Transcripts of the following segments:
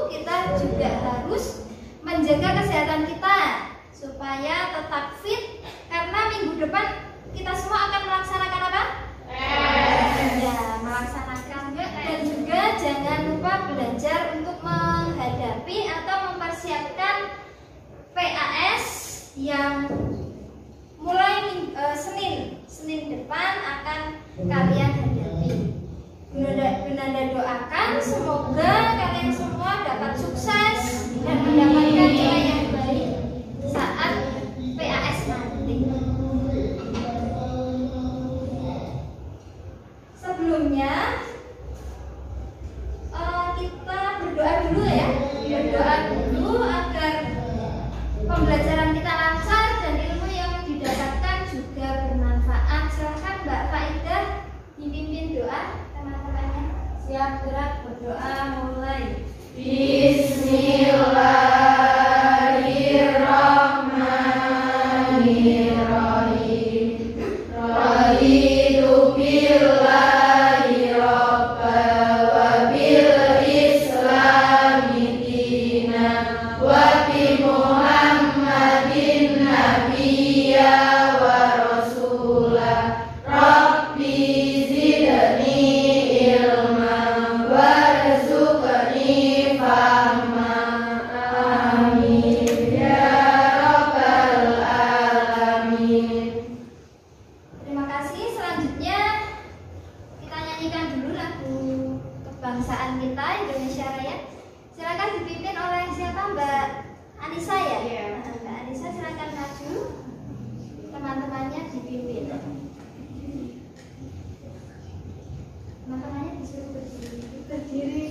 kita juga harus menjaga kesehatan kita supaya tetap fit, karena minggu depan kita semua akan melaksanakan apa? Ya, melaksanakan. Dan juga jangan lupa belajar untuk menghadapi atau mempersiapkan PAS yang mulai Senin depan akan kalian hadapi. Bunda doakan semoga kalian semua dapat sukses dan mendapatkan nilai yang baik saat PAS nanti. Sebelumnya kita berdoa dulu ya. Berdoa dulu agar pembelajaran kita lancar dan ilmu yang didapatkan juga bermanfaat. Silahkan Mbak Faidah dipimpin doa teman-temannya. Siap, gerak, berdoa, mulai. Bismillahirrahmanirrahim. Raditu billahi rabban wa bil islami dinan wa bi Muhammadin nabiyya wa rasulah. Rabbi zidni ilman warzuqni fahman. Amin ya rabbal alamin. Terima kasih. Selanjutnya kita nyanyikan dulu lagu kebangsaan kita Indonesia Raya. Silakan dipimpin oleh siapa? Mbak Anissa ya? Mbak Anissa silakan maju. Teman-temannya dipimpin. Teman-temannya disuruh berdiri.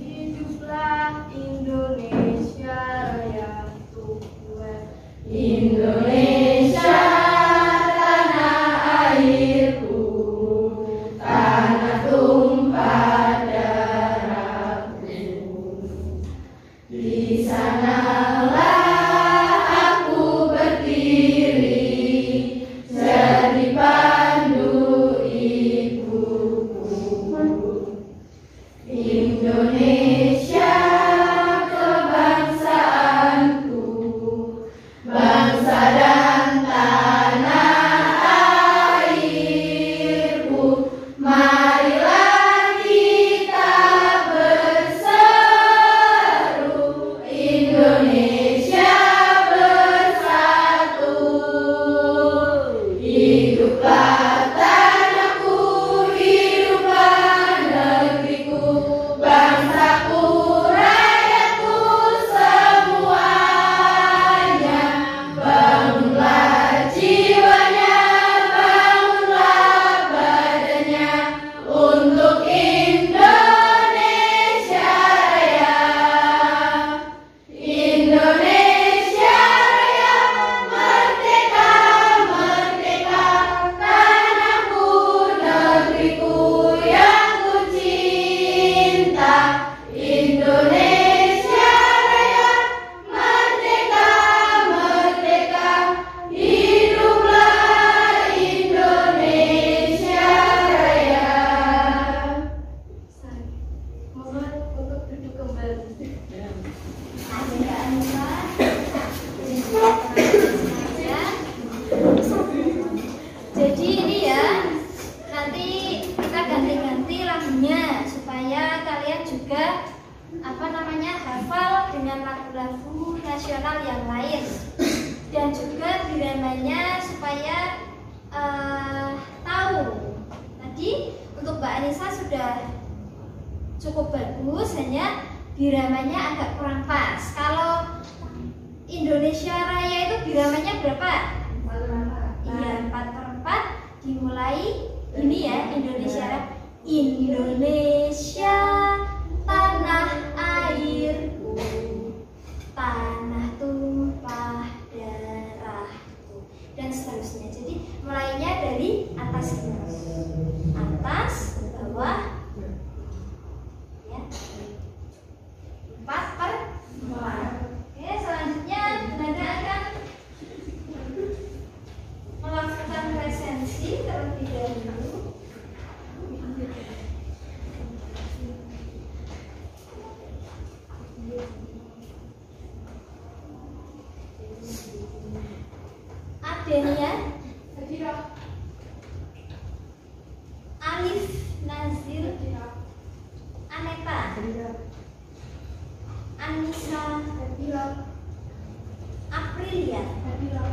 Hiduplah Indonesia Raya Tuhan. Indonesia tanah airku, tanah tumpah darahku. Di sanalah aku berdiri, jadi pandu ibuku. Indonesia kebangsaanku, bangsa dan tanah airku. Marilah kita berseru, Indonesia bersatu. Hiduplah tanahku, hiduplah negeriku, bangsaku, rakyatku semuanya. Bangunlah jiwanya, bangunlah badannya untuk Indonesia Raya. Indonesia Raya, merdeka, merdeka, tanahku, negeriku yang ku cinta. Indonesia Raya, merdeka, merdeka, hiduplah Indonesia Raya. Mohon untuk duduk kembali. Ada Mbak Anissa. Jadi ini ya, nanti kita ganti-ganti lagunya supaya kalian juga hafal dengan lagu-lagu nasional yang lain, dan juga diramanya supaya tahu. Tadi untuk Mbak Anissa sudah cukup bagus, hanya diramanya agak kurang pas. Kalau Indonesia Raya itu diramanya berapa? 4/4. Iya, 4/4. Dimulai ini ya, Indonesia Raya. Indonesia tanah airku, tanah tumpah darahku, dan seterusnya. Jadi mulainya dari atas ke atas, bawah, ya. 4/4. Oke, selanjutnya Abdenia, Hadirah. Alif Nazir, Hadirah. Aneta, Hadirah. Anissa, Hadirah. Aprilia, Hadirah.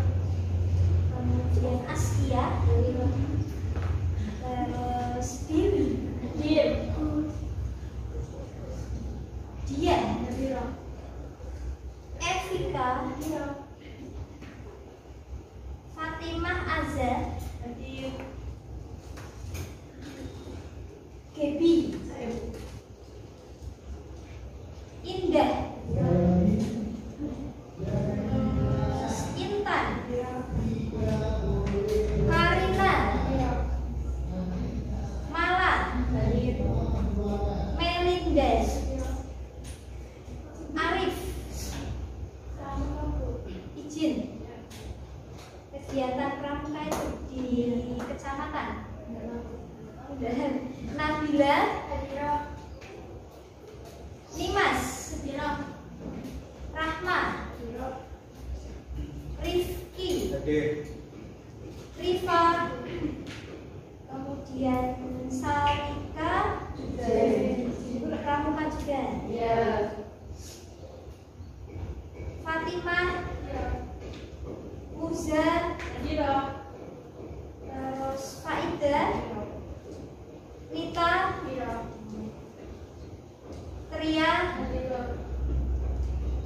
kemudian Askia, Hadirah. terus Dewi, Hadir. Dian, Hadirah. Evika, Hadirah. Fatimah Azza, Hadir. Gebi, Saya. Indah, Hadirah. Intan, Hadirah. Karina, Hadirah. Mala, Hadir. Melinda, Hadirah. Arif, Sama-sama. izin kegiatan pramuka itu di kecamatan. Dan Nabila, Hadirah. Nimas, Hadirah. Rahma, Hadirah. Rifki, Hadir. Rifa, kemudian Sarika, pramuka juga. Ya. Fatimah, Muza, Hadirah. terus Faida, Nita, Hadirah. Tria, Hadirah.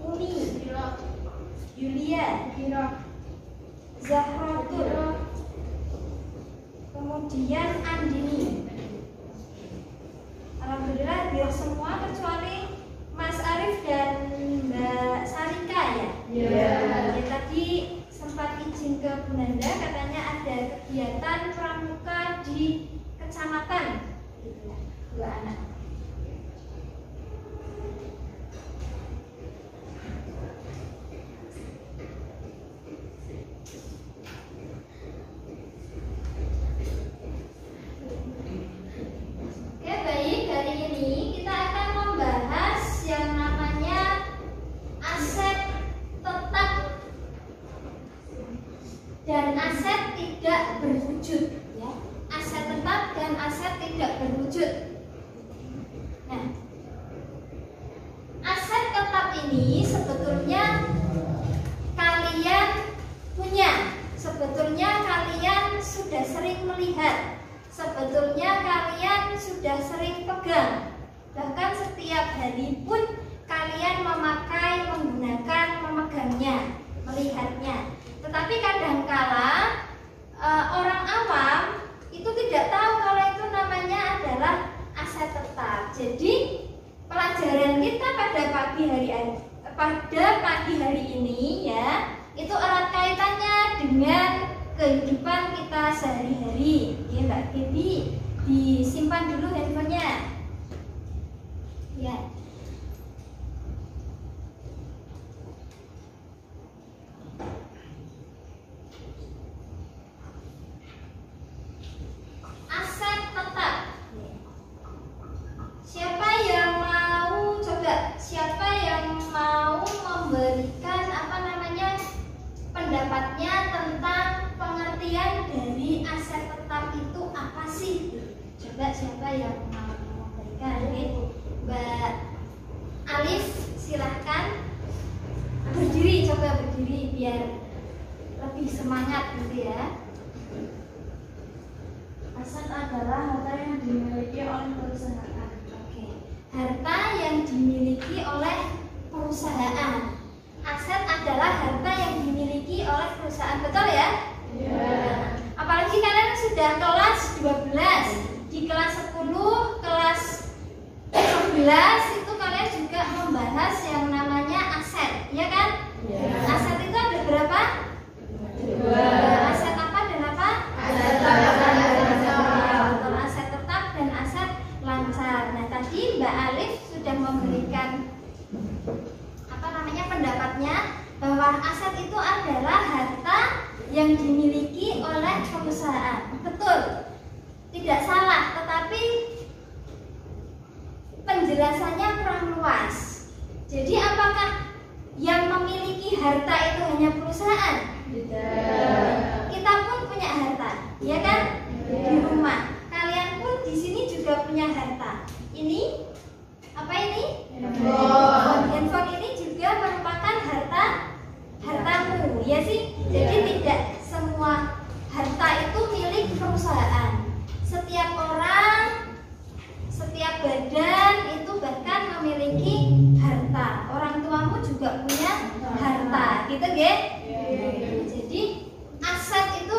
Umi, Hadirah. Yulia, Hadirah. Zahratul, Hadirah. kemudian Andini. Alhamdulillah hadir semua kecuali Mas Arif dan Mbak Sarika ya. Ya. Ya, tadi sempat izin ke Bunda, katanya ada kegiatan pramuka di kecamatan. Gitu ya, 2 anak. Oke, baik, hari ini kita akan membahas yang namanya aset tetap dan aset tidak berwujud ya. Aset tetap dan aset tidak berwujud. Nah, aset tetap ini sebetulnya kalian punya. Sebetulnya kalian sudah sering melihat. Sebetulnya kalian sudah sering pegang. Bahkan setiap hari pun kalian memakai, menggunakan, memegangnya, melihatnya. Tetapi kadangkala orang awam itu tidak tahu kalau itu namanya adalah aset tetap. Jadi pelajaran kita pada pagi hari ini ya, itu erat kaitannya dengan kehidupan kita sehari-hari. Ya, Mbak Gebi, disimpan dulu handphonenya. Ya. Aset tetap. Siapa yang mau coba? Siapa yang mau memberikan pendapatnya tentang pengertian dari aset tetap itu apa sih? Coba siapa yang mau memberikan? Oke, Mbak Alif, silahkan berdiri, coba berdiri biar lebih semangat gitu ya. Aset adalah harta yang dimiliki oleh perusahaan. Oke, harta yang dimiliki oleh perusahaan. Aset adalah harta yang dimiliki oleh perusahaan, betul ya? Ya. Apalagi kalian sudah kelas 12, di kelas 10, kelas 11 itu kalian juga membahas yang namanya aset, ya kan? Ya. Aset itu ada berapa? 2. Aset apa dan apa? Aset tetap dan aset lancar. Betul, aset tetap dan aset lancar. Nah, tadi Mbak Alif sudah memberikan pendapatnya bahwa aset itu adalah harta yang dimiliki oleh perusahaan. Betul, tidak salah, tetapi penjelasannya kurang luas. Jadi apakah yang memiliki harta itu hanya perusahaan? Tidak. harta, ya kan? Di rumah. Kalian pun di sini juga punya harta. Ini apa ini? Handphone. Handphone ini juga merupakan hartamu, ya sih? Jadi tidak semua harta itu milik perusahaan. Setiap orang, setiap badan itu bahkan memiliki harta. Orang tuamu juga punya harta, gitu nggih? Jadi aset itu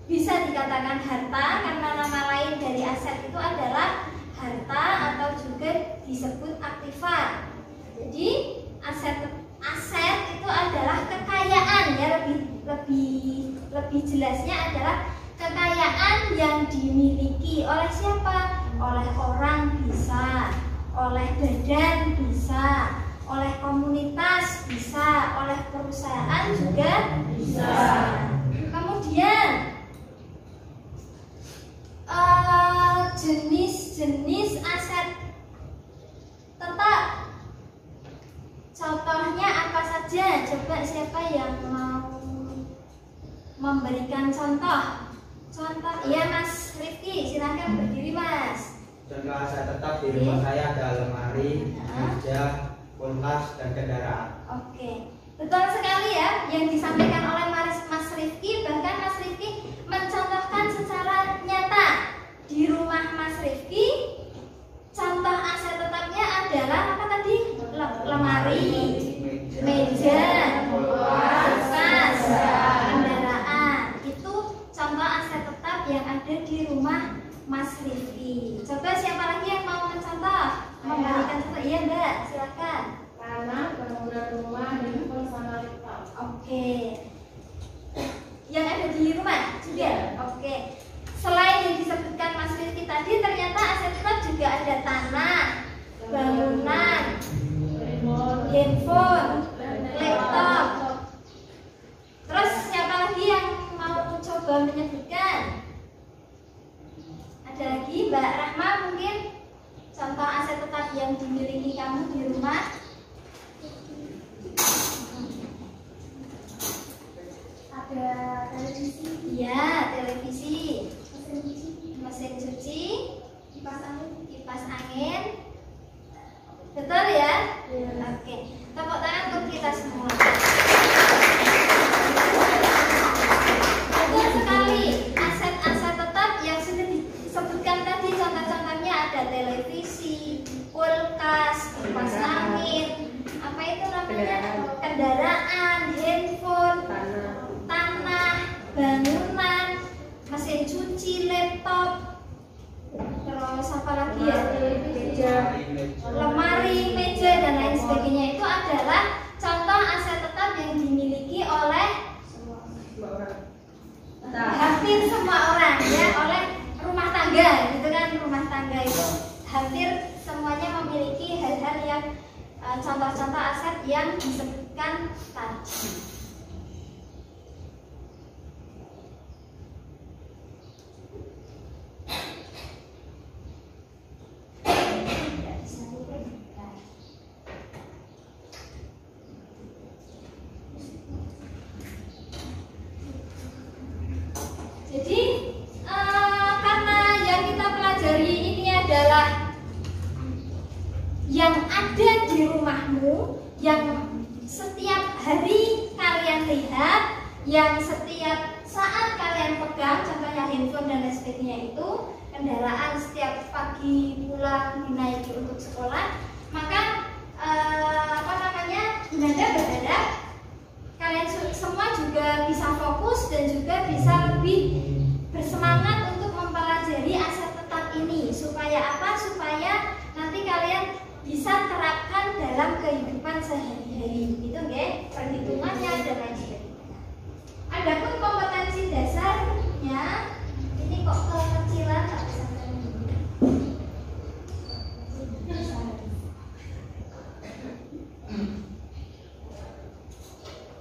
bisa dikatakan harta karena nama lain dari aset itu adalah harta atau juga disebut aktiva. Jadi aset itu adalah kekayaan, ya, lebih jelasnya adalah kekayaan yang dimiliki oleh siapa? Oleh orang bisa, oleh badan bisa, oleh komunitas bisa, oleh perusahaan juga bisa. Kemudian jenis-jenis aset tetap, contohnya apa saja? Coba siapa yang mau memberikan contoh? Ya Mas Rifki, silakan berdiri Mas. Contoh aset tetap di rumah saya ada lemari, meja, kulkas, dan kendaraan. Oke, betul sekali ya yang disampaikan oleh Mas Rifki. Bahkan Mas Rifki mencontohkan secara nyata di rumah Mas Rifki. Contoh aset tetapnya adalah apa tadi? Lemari, meja, kulkas, kendaraan. Itu contoh aset tetap yang ada di rumah Mas Rifki. Coba siapa lagi yang mau mencontoh? Memberikan contoh? Iya Mbak, silakan. Tanah, bangunan rumah, handphone, sama laptop. Oke. Yang ada di rumah juga. Oke. Selain yang disebutkan Mas Rifki tadi, ternyata aset tetap juga ada tanah, bangunan, handphone, laptop. Terus siapa lagi yang mau coba menyebutkan? Ada lagi Mbak Rahma mungkin contoh aset tetap yang dimiliki kamu di rumah? Ada televisi. Iya, televisi. Mesin cuci, kipas angin. Betul ya? Oke. Tepuk tangan untuk kita semua. Betul sekali. Aset-aset tetap yang sudah disebutkan tadi, contoh-contohnya ada televisi, kulkas, kipas angin, apa itu namanya? Kendaraan, handphone, tanah, bangunan, mesin cuci, laptop, terus apa lagi ya? Lemari, meja, dan lain sebagainya. Itu adalah contoh aset tetap yang dimiliki oleh hampir semua orang, ya, oleh rumah tangga, gitu kan? Rumah tangga itu hampir semuanya memiliki hal-hal yang contoh-contoh aset yang disebutkan tadi. Jadi karena yang kita pelajari ini adalah yang ada di rumahmu, yang setiap hari kalian lihat, yang setiap saat kalian pegang, contohnya handphone dan lain sebagainya itu, kendaraan setiap pagi pulang dinaiki untuk sekolah, maka Bunda berharap kalian semua juga bisa fokus dan juga bisa lebih bersemangat untuk mempelajari aset tetap ini. Supaya apa? Supaya nanti kalian bisa terapkan dalam kehidupan sehari-hari. Itu nggih, perhitungannya dan lain sebagainya. Adapun kompetensi dasarnya, ini kok kekecilan tak bisa.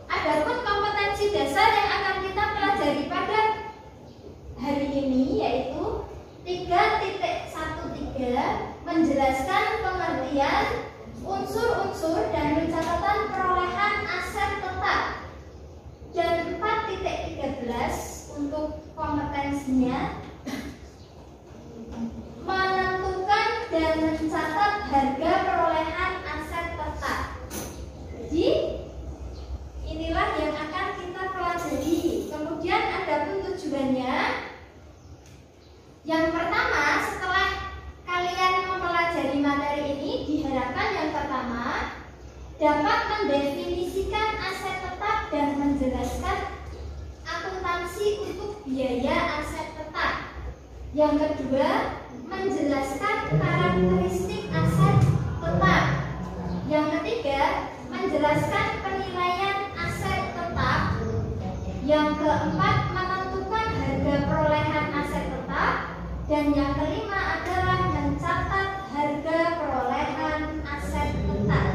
Adapun kompetensi dasar yang akan kita pelajari pada hari ini yaitu 3.13 menjelaskan pengertian unsur-unsur dan pencatatan perolehan aset tetap, dan 4.13 untuk klasifikasinya, menentukan dan mencatat harga perolehan aset tetap. Jadi inilah yang akan kita pelajari. Kemudian adapun tujuannya, yang pertama setelah kalian mempelajari materi ini, diharapkan yang pertama dapat mendefinisikan aset tetap dan menjelaskan akuntansi untuk biaya aset tetap. Yang kedua, menjelaskan karakteristik aset tetap. Yang ketiga, menjelaskan penilaian aset tetap. Yang keempat, menentukan harga perolehan aset tetap. Dan yang kelima adalah mencatat harga perolehan aset tetap.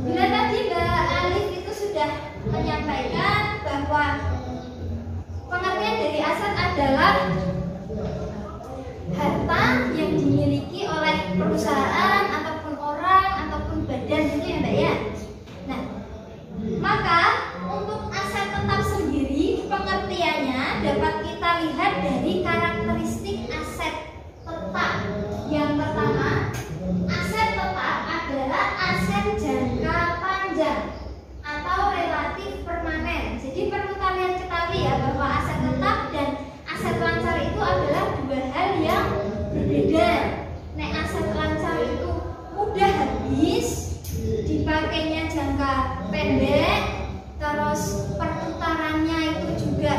Bila tadi Mbak Alif itu sudah menyampaikan bahwa pengertian dari aset adalah harta yang dimiliki oleh perusahaan ataupun orang ataupun badan, gitu ya Mbak ya. Nah, maka untuk aset tetap sendiri pengertiannya dapat kita lihat dari karakteristik aset tetap. Yang pertama, aset tetap adalah aset jangka panjang atau relatif permanen. Jadi perlu kalian ketahui ya bahwa aset tetap dan aset lancar itu adalah dua hal yang berbeda. Nek aset lancar itu mudah habis, dipakainya jangka pendek, terus perputarannya itu juga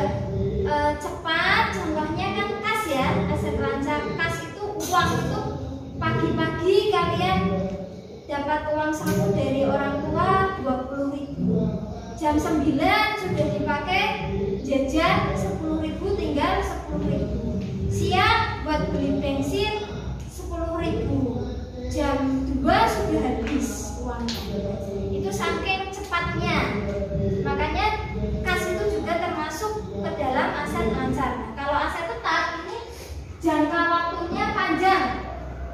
cepat. Contohnya kan kas ya, aset lancar. Kas itu uang itu pagi-pagi kalian dapat uang saku dari orang tua 20.000, jam 9 sudah dipakai jajan 10.000, tinggal 10.000. Siang buat beli bensin 10.000, jam 2 sudah habis uangnya. Itu saking cepatnya. Makanya kas itu juga termasuk ke dalam aset lancar. Nah, kalau aset tetap ini jangka waktunya panjang,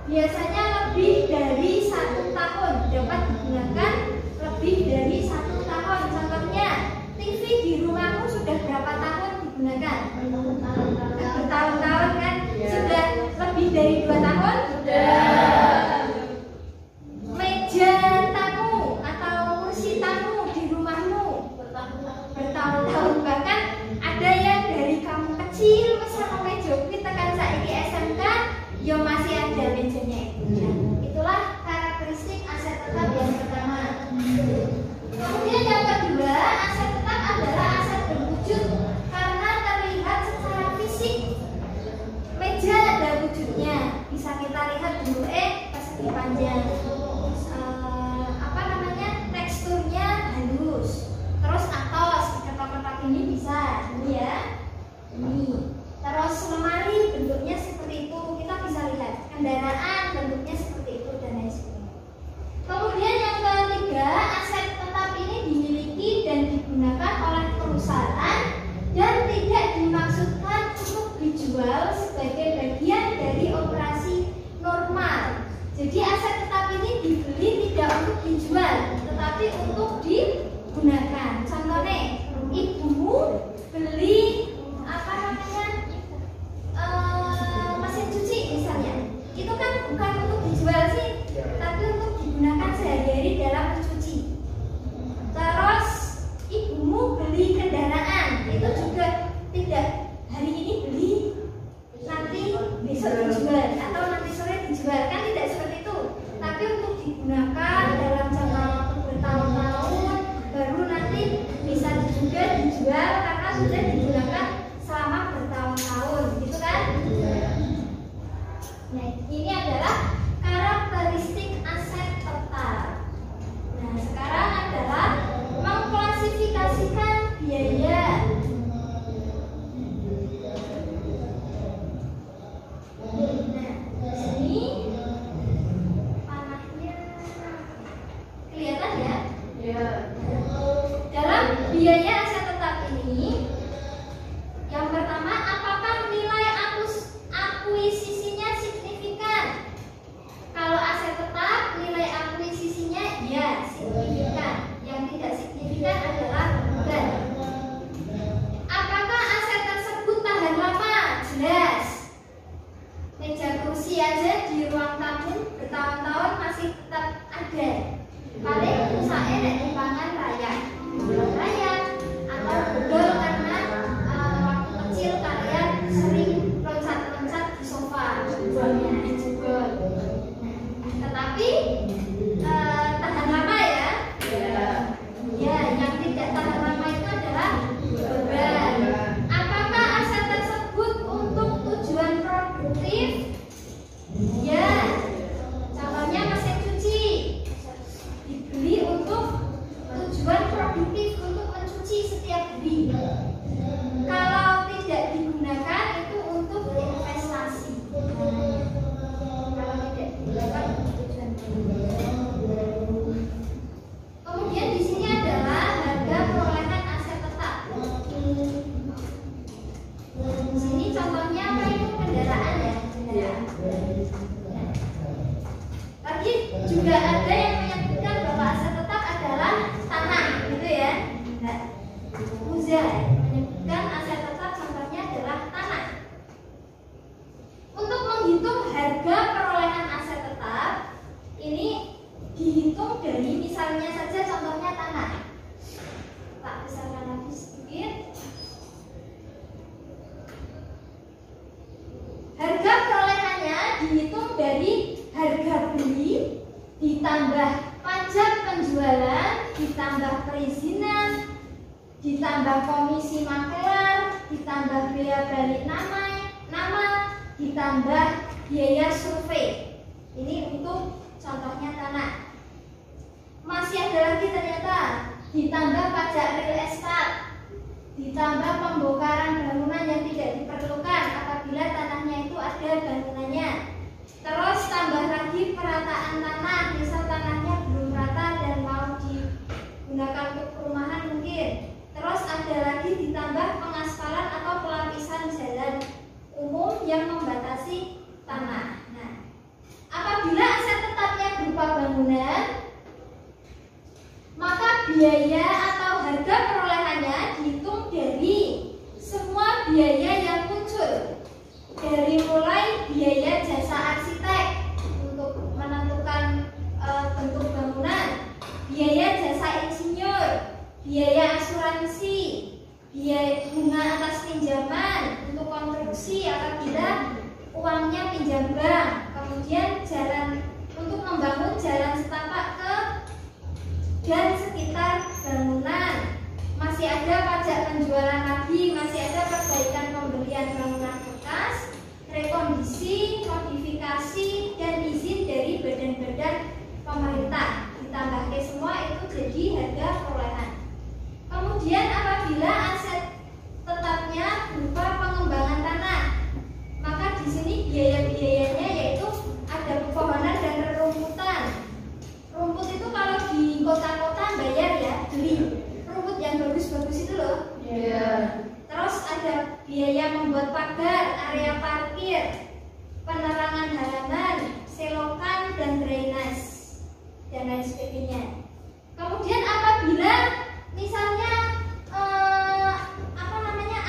biasanya lebih dari 1 tahun, dapat digunakan lebih dari 1 tahun. Contohnya TV di rumahmu sudah berapa tahun digunakan? Bertahun-tahun kan? Sudah lebih dari 2 tahun? Meja tamu atau kursi tamu di rumahmu bertahun-tahun, bahkan ada yang dari kamu kecil sama meja kita kan saiki SMK ya masih ada mejanya itu. Itulah karakteristik aset tetap yang pertama. Kemudian yang kedua, aset tetap adalah aset berwujud karena terlihat secara fisik. Meja ada wujudnya, bisa kita lihat dulu persegi panjang. Teksturnya halus. Terus atos, kotak-kotak ini bisa, ini ya. Ini. Terus lemari bentuknya seperti itu, kita bisa lihat. Kendaraan bentuknya seperti itu dan lain sebagainya. Kemudian yang ketiga, aset tetap ini dimiliki dan digunakan oleh perusahaan dan tidak dimaksudkan untuk dijual sebagai bagian dari operasi normal. Jadi aset tetap ini dibeli tidak untuk dijual, tetapi untuk digunakan. Contohnya, ibumu beli mesin cuci misalnya, itu kan bukan untuk dijual sih, tapi untuk digunakan sehari-hari dalam mencuci. Terus ibumu beli kendaraan, itu juga tidak hari ini beli, nanti besok dijual atau nanti sore dijual, kan tidak seperti itu. Tapi untuk digunakan dalam jangka waktu bertahun-tahun, baru nanti bisa juga dijual karena sudah digunakan selama bertahun-tahun, gitu kan? Nah, ini adalah karakteristik aset tetap. Nah, sekarang adalah mengklasifikasikan biaya. Nah, di sini panahnya kelihatan ya? Ya. Dalam biaya aset tetap ini bertahun-tahun masih tetap ada. Paling rusaknya dari timbangan raya atau bedol karena waktu kecil kalian sering loncat-loncat di sofa, bedolnya jebol. Tetapi tahan lama ya. Ya, yang tidak tahan lama itu adalah beban. Apakah aset tersebut untuk tujuan produktif? Ya, contohnya mesin cuci dibeli untuk tujuan produktif, untuk mencuci setiap hari. Kalau tidak digunakan itu untuk investasi. Kalau tidak digunakan untuk tujuan produktif. Kemudian di sini adalah harga perolehan aset tetap. Di sini contohnya apa itu kendaraan ya, kendaraan. Lagi juga ada yang menyebutkan bahwa aset tetap adalah tanah, gitu ya. Nah, Muza menyebutkan aset tetap contohnya adalah tanah. Untuk menghitung harga perolehan aset tetap, ini dihitung dari misalnya saja contohnya tanah. Tak besarkan lagi sedikit. Harga perolehannya dihitung dari harga beli ditambah pajak penjualan, ditambah perizinan, ditambah komisi makelar, ditambah biaya balik nama, ditambah biaya survei. Ini untuk contohnya tanah. Masih ada lagi ternyata ditambah pajak real estate, ditambah pembongkaran bangunan yang tidak diperlukan apabila tanahnya itu ada bangunannya. Terus tambah lagi perataan tanah, misal tanahnya belum rata dan mau digunakan untuk perumahan mungkin. Terus ada lagi ditambah pengaspalan atau pelapisan jalan umum yang membatasi tanah. Nah, apabila aset tetapnya berupa bangunan, maka biaya atau harga perolehannya dihitung dari semua biaya yang muncul, dari mulai biaya jasa arsitek untuk menentukan bentuk bangunan, biaya jasa insinyur, biaya asuransi, biaya bunga atas pinjaman untuk konstruksi apabila uangnya pinjam bank, kemudian jalan untuk membangun jalan setapak ke dan sekitar bangunan. Masih ada pajak penjualan lagi, masih ada perbaikan pembelian bangunan bekas, rekondisi, modifikasi, dan izin dari badan-badan pemerintah. Ditambah ke semua itu jadi harga perolehan. Kemudian apabila aset tetapnya berupa pengembangan tanah, maka di sini biaya-biayanya yaitu ada pepohonan dan rerumputan. Rumput itu kalau di kota-kota bayar ya, beli rumput yang bagus-bagus itu loh. Terus ada biaya membuat pagar, area parkir, penerangan halaman, selokan dan drainase dan lain sebagainya. Kemudian apabila misalnya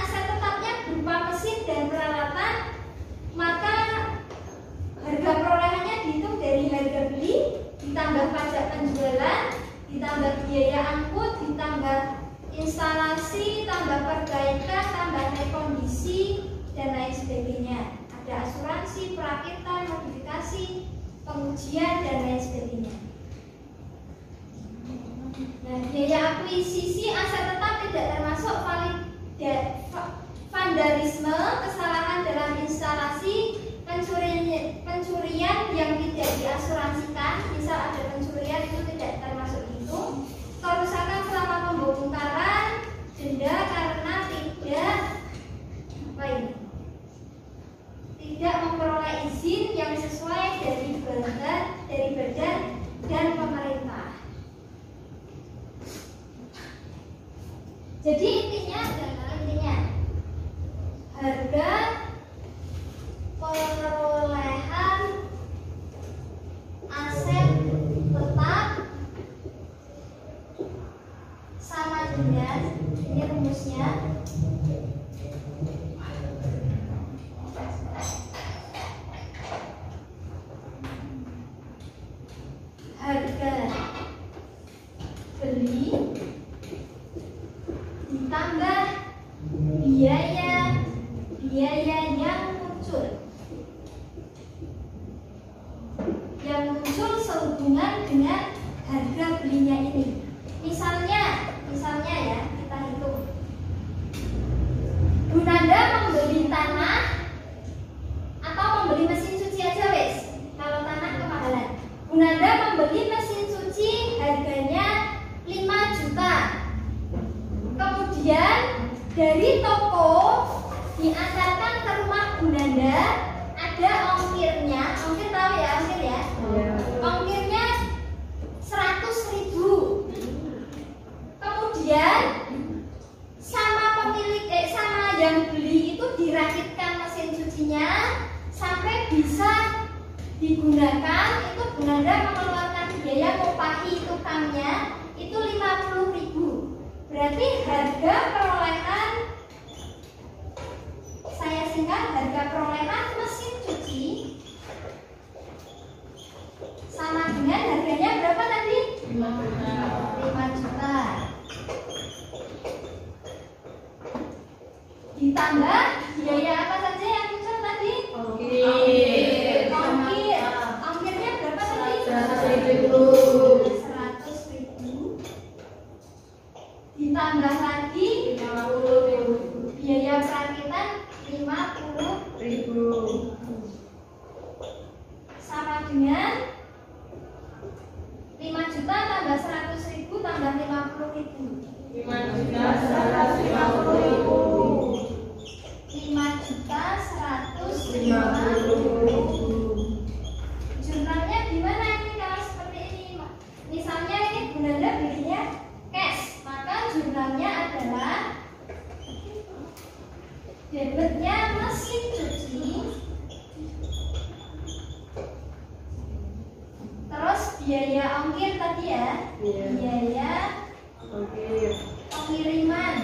aset tetapnya berupa mesin dan peralatan, maka harga perolehannya dihitung dari harga beli ditambah pajak penjualan, ditambah biaya angkut, ditambah instalasi, tambah perbaikan, tambah rekondisi dan lain sebagainya. Ada asuransi, perakitan, modifikasi, pengujian dan lain sebagainya. Nah, biaya akuisisi aset tetap tidak termasuk vandalisme, kesalahan dalam instalasi, pencurian yang tidak diasuransikan, misal ada pencurian itu tidak termasuk itu, kerusakan selama pembongkaran, denda karena tidak memperoleh izin yang sesuai dari badan dan pemerintah. Jadi intinya harga perolehan aset tetap sama dengan, ini rumusnya, harga beli ditambah biaya yang muncul sehubungan dengan harga belinya ini. Misalnya ya, kita hitung. Bu Nanda membeli tanah atau membeli mesin cuci aja wes. Kalau tanah kemahalan. Bu Nanda membeli mesin cuci harganya 5 juta. Kemudian dari toko diantarkan ke rumah Bu Nanda, ada ongkirnya. Ongkir tahu ya, ongkir ya? Ongkirnya 100.000. Kemudian sama yang beli itu dirakitkan mesin cucinya sampai bisa digunakan. Itu Bu Nanda mengeluarkan biaya ngupahi tukangnya itu 50.000. Berarti harga perolehan, saya singkat, harga perolehan mesin cuci sama dengan harganya berapa tadi? 5 juta. Ditambah biaya apa saja yang muncul tadi? Ongkir. Ongkirnya berapa tadi? 100.000. Ditambah lagi 50.000. Biaya perakitan 50.000. Sama dengan 5 juta tambah 100.000 tambah 50.000. 5.150.000. Jurnalnya gimana ini kalau seperti ini? Misalnya ini Bu Nanda belinya cash, maka jurnalnya adalah debitnya mesin cuci, terus biaya ongkir tadi ya, biaya pengiriman,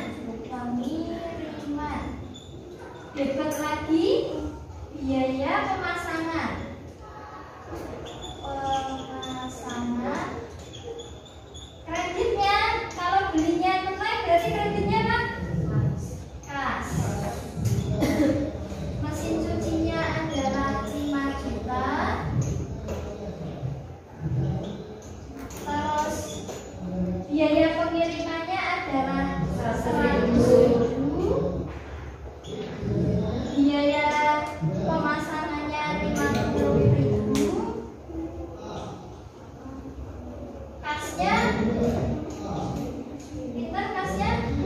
debit lagi biaya pemasangan, kreditnya kalau belinya tunai berarti kreditnya kan kas. Mesin cucinya adalah 5 juta. Terus biaya pengirimannya adalah 100.000. Biaya pemasangannya 50.000. Kasnya, pinter kasnya 5.150.000.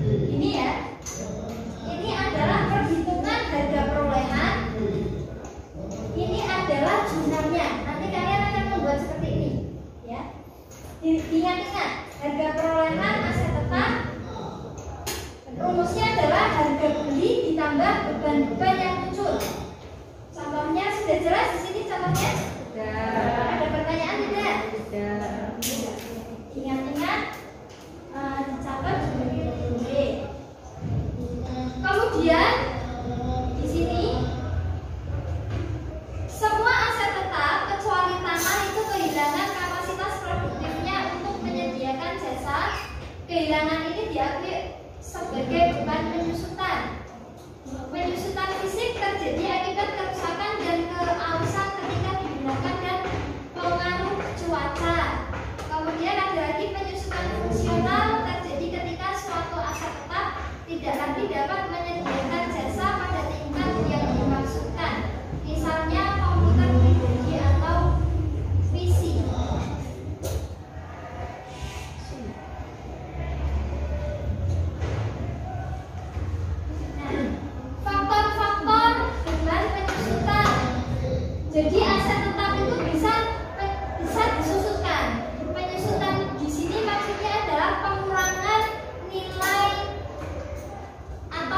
Ini ya, ini adalah perhitungan harga perolehan. Ini adalah jurnalnya. Nanti kalian akan membuat seperti ini, ya. Ingat-ingat, harga perolehan aset tetap rumusnya adalah harga beli ditambah beban-beban yang muncul. Contohnya sudah jelas di sini contohnya? Ada pertanyaan tidak? Ingat-ingat, dicatat dulu. Kemudian di sini semua aset tetap kecuali tanah itu kehilangan kapasitas produktifnya untuk menyediakan jasa. Kehilangan ini diakui sebagai beban penyusutan. Penyusutan fisik terjadi akibat kerusakan dan keausan ketika digunakan dan pengaruh cuaca. Kemudian ada lagi penyusutan fungsional terjadi ketika suatu aset tetap tidak lagi dapat menyediakan jasa pada tingkat yang dimaksudkan. Misalnya komputer pribadi atau PC. Faktor-faktor beban penyusutan. Jadi aset tetap itu bisa disusutkan. Penyusutan di sini maksudnya adalah pengurangan nilai atau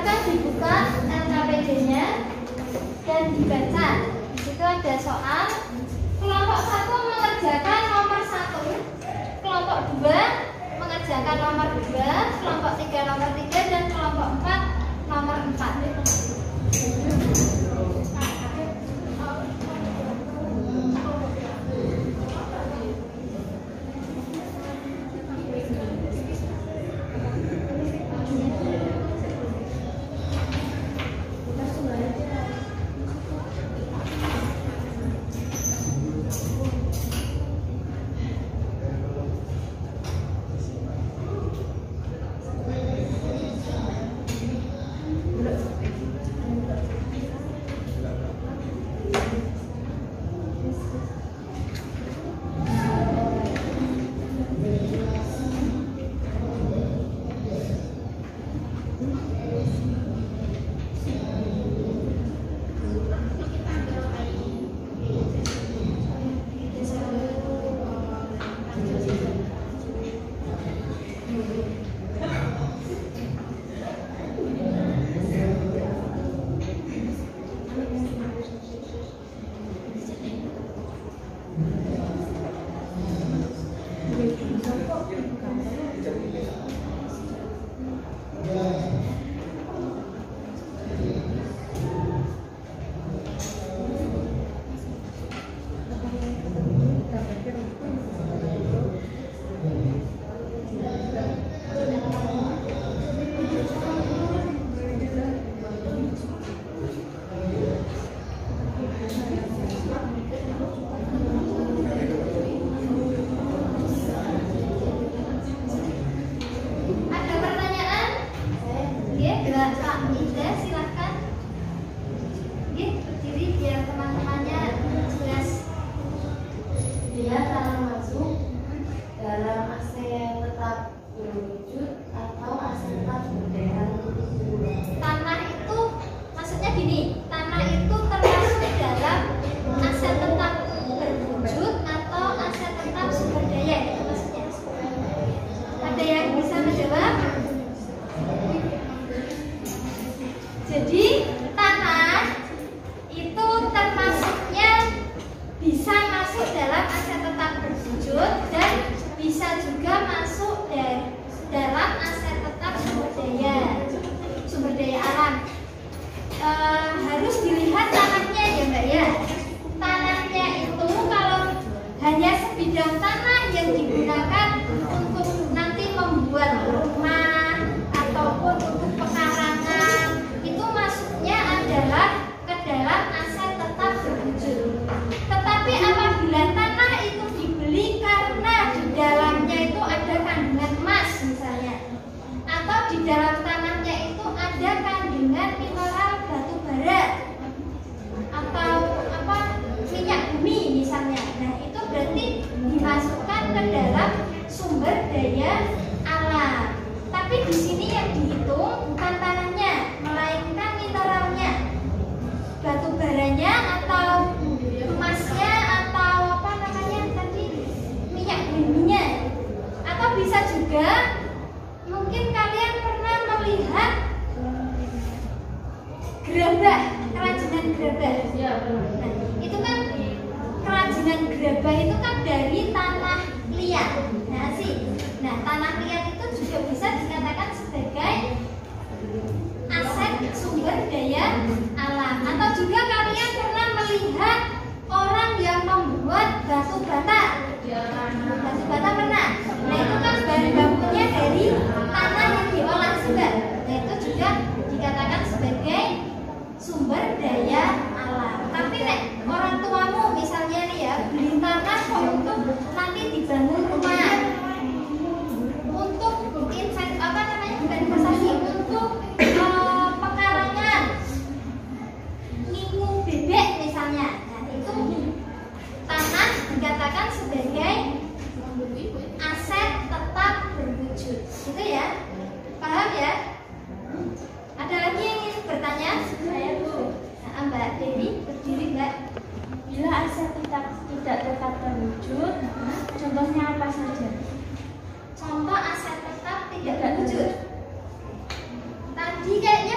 Silakan dibuka LKPD-nya dan dibaca. Di situ ada soal. Kelompok 1 mengerjakan nomor 1, kelompok 2 mengerjakan nomor 2, kelompok 3 nomor 3, dan kelompok 4 nomor 4. Jadi tanah itu termasuknya bisa masuk dalam aset tetap berwujud dan bisa juga masuk dalam aset tetap sumber daya alam. Harus dilihat tanahnya ya Mbak ya. Tanahnya itu kalau hanya sebidang tanah yang digunakan untuk nanti membuat rumah ataupun untuk pekarangan, itu masuknya adalah ke dalam aset tetap berwujud. Tetapi apabila tanah itu dibeli karena di dalamnya itu ada kandungan emas misalnya, atau di dalam tanahnya itu ada kandungan mineral batu bara atau minyak bumi misalnya, nah itu berarti dimasukkan ke dalam sumber daya alam. Tapi di sini yang dihitung bukan tanahnya, melainkan mineralnya, batu baranya atau emasnya atau tadi minyak buminya. Atau bisa juga mungkin kalian pernah melihat gerabah, kerajinan gerabah. Nah, itu kan kerajinan gerabah itu kan dari tanah liat. Nah, tanah liat itu juga bisa dikatakan sebagai aset sumber daya alam. Atau juga kalian pernah melihat orang yang membuat batu bata. Batu bata pernah. Nah, itu kan bahan bakunya dari tanah yang diolah juga. Nah, itu juga dikatakan sebagai sumber daya alam. Tapi nek orang tuamu misalnya nih ya, beli tanah kok untuk nanti dibangun rumah, untuk bukan investasi, untuk pekarangan, ngingu bebek misalnya. Nah, itu tanah dikatakan sebagai aset tetap berwujud. Gitu ya. Paham ya? Ada lagi yang ingin bertanya? Saya Bu. Nah, Mbak Dewi, berdiri Mbak. Bila aset tidak tetap berwujud, contohnya apa saja? Contoh aset tetap tidak berwujud. Tadi kayaknya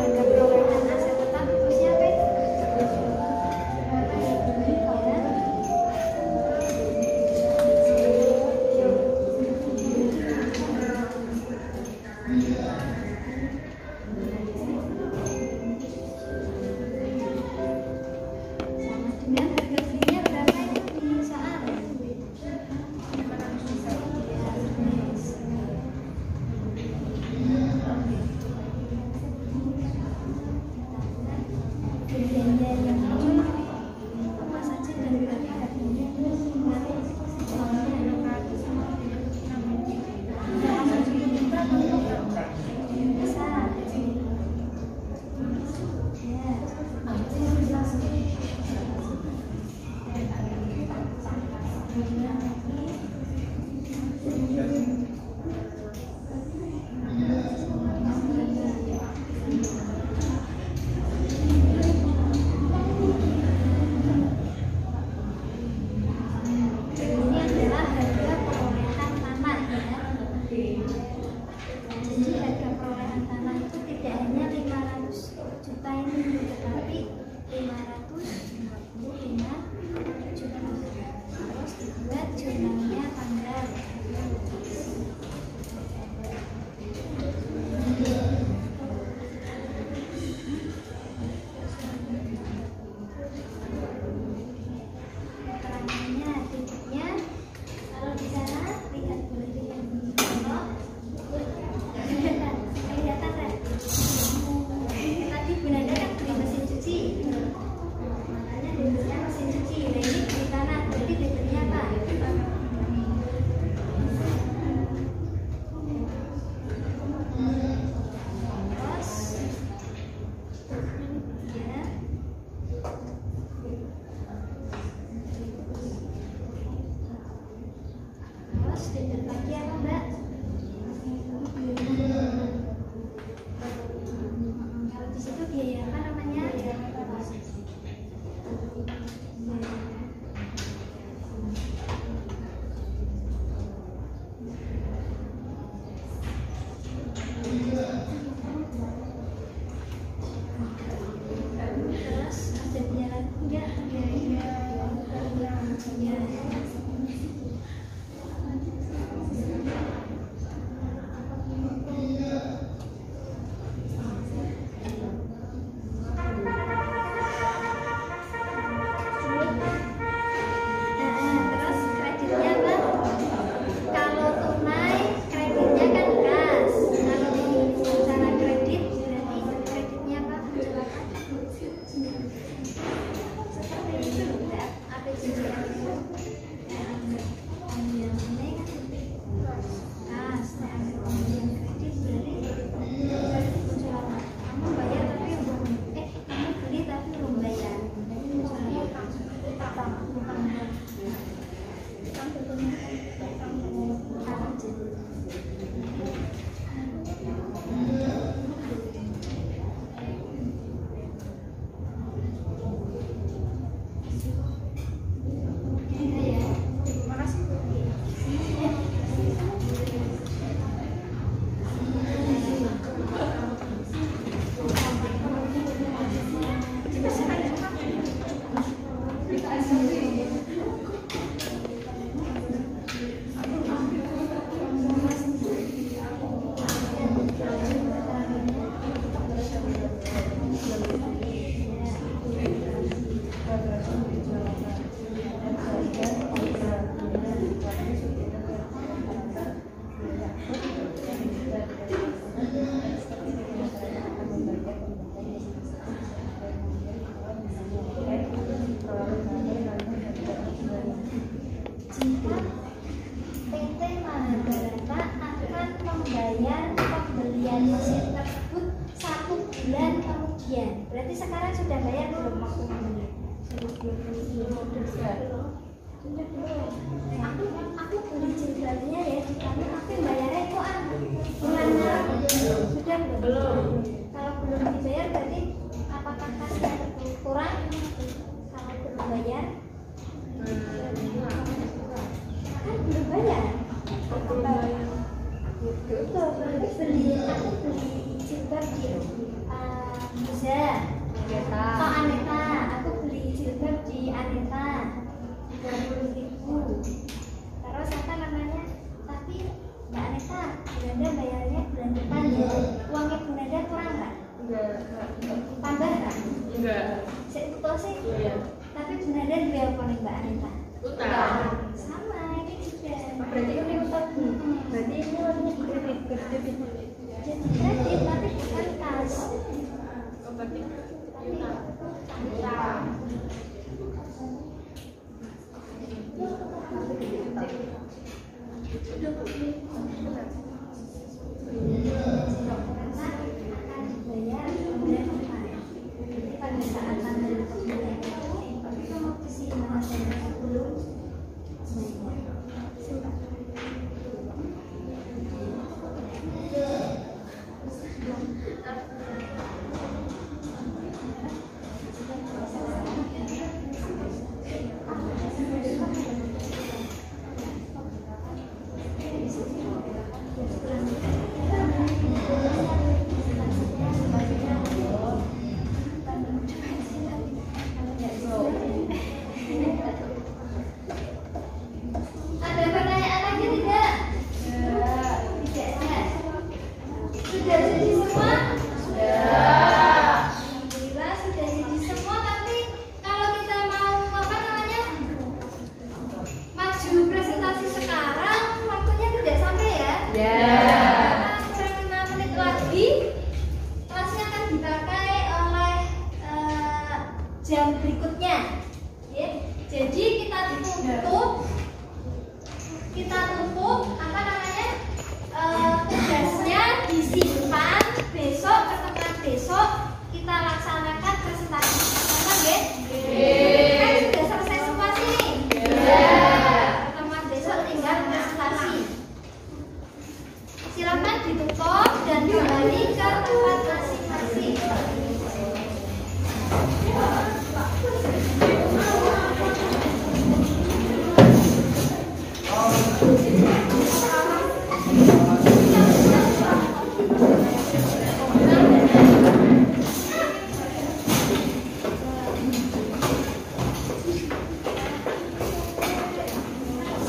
gagal belanja yang muncul apa saja dan berapa harganya. Berarti sekarang sudah bayar belum waktu membeli? Aku beli jilbabnya ya di kamu, aku bayarnya kok gimana? Sudah belum? Kalau belum dibayar berarti apakah kasnya kurang? Kalau belum bayar? Kan belum bayar. Itu berarti aku beli jilbab di Bisa. Aneta, aku beli jilbab di Aneta 30.000. Terus apa namanya? Tapi Mbak Aneta, Bunda bayarnya bulan depan ya. Uangnya Bunda kurang nggak? Enggak. Tambah nggak? Enggak. Betul sih. Iya. Tapi Bunda biar apa nih Mbak Aneta? Utang. Sama ini juga. Berarti ini utang. Berarti ini warnanya kredit. Jadi kredit tapi bukan kas. Berarti Ada pertanyaan lagi tidak? Tidak ada. Sudah jadi semua? Sudah. Alhamdulillah sudah jadi semua. Tapi kalau kita mau apa namanya maju presentasi sekarang, waktunya tidak sampai ya? Kurang 5 menit lagi kelasnya akan dipakai oleh jam berikutnya. Ya. Jadi kita tutup apa namanya tugasnya disimpan, besok pertemuan besok kita laksanakan presentasi sama ya. Kan sudah selesai semua sini. Pertemuan besok tinggal presentasi. Silakan ditutup dan kembali ke tempat masing-masing.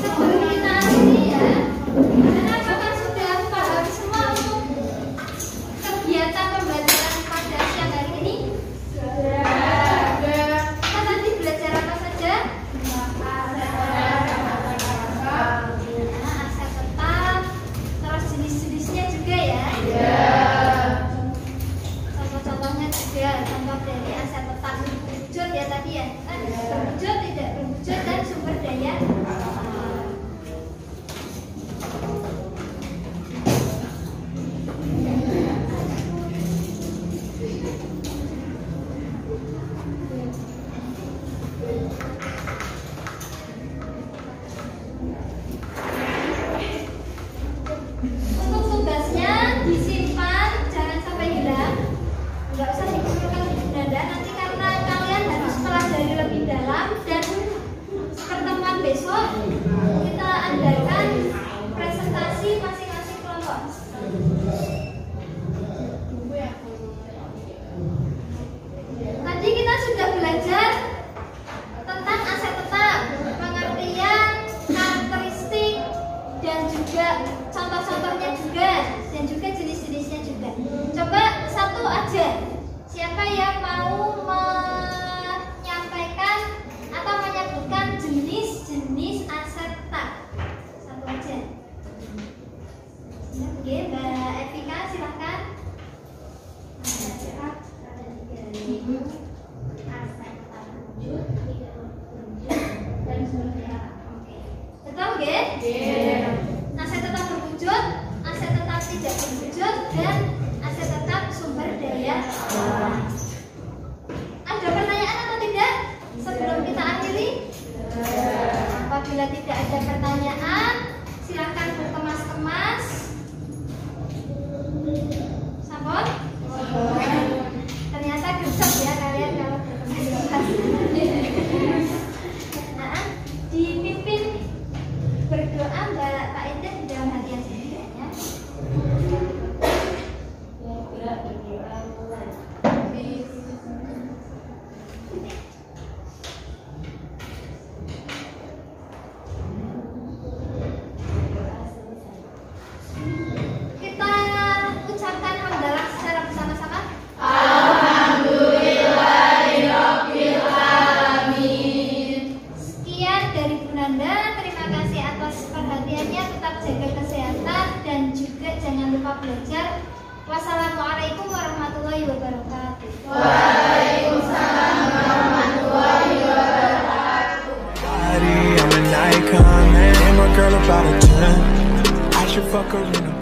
Sebelum kita akhiri ya, apakah sudah paham semua untuk kegiatan pembelajaran pada siang hari ini? Kita tadi belajar apa saja? Aset tetap, terus jenis-jenisnya juga ya. Contoh-contohnya juga, contoh dari aset tetap berwujud ya tadi ya. Berwujud, tidak berwujud, dan sumber daya. Untuk tugasnya disimpan, jangan sampai hilang. Nggak usah dikumpulkan di benda, nanti karena kalian harus pelajari lebih dalam dan pertemuan besok kita adakan presentasi masing-masing kelompok. Tadi kita sudah belajar tentang aset tetap, pengertian, karakteristik, dan juga contoh-contohnya juga, dan juga jenis-jenisnya juga. Coba satu aja, siapa yang mau menyampaikan atau menyebutkan jenis-jenis aset tetap? Satu aja. Oke, Mbak Evika silahkan. Aset tetap ada 3. Aset tetap berwujud, tidak berwujud, dan sumber daya. Oke, betul nggih? Aset tetap berwujud, aset tetap tidak berwujud, dan aset tetap sumber daya. Ada pertanyaan atau tidak sebelum kita akhiri? Apabila tidak ada pertanyaan, silakan berkemas-kemas. Sampun? Ternyata gercep ya kalian kalau berkemas-kemas. Nah, dipimpin berdoa Mbak Pak Indah di dalam hati yang sederhana. Kita ucapkan hamdalah secara bersama-sama. Alhamdulillahirabbil alamin. should fuck her in a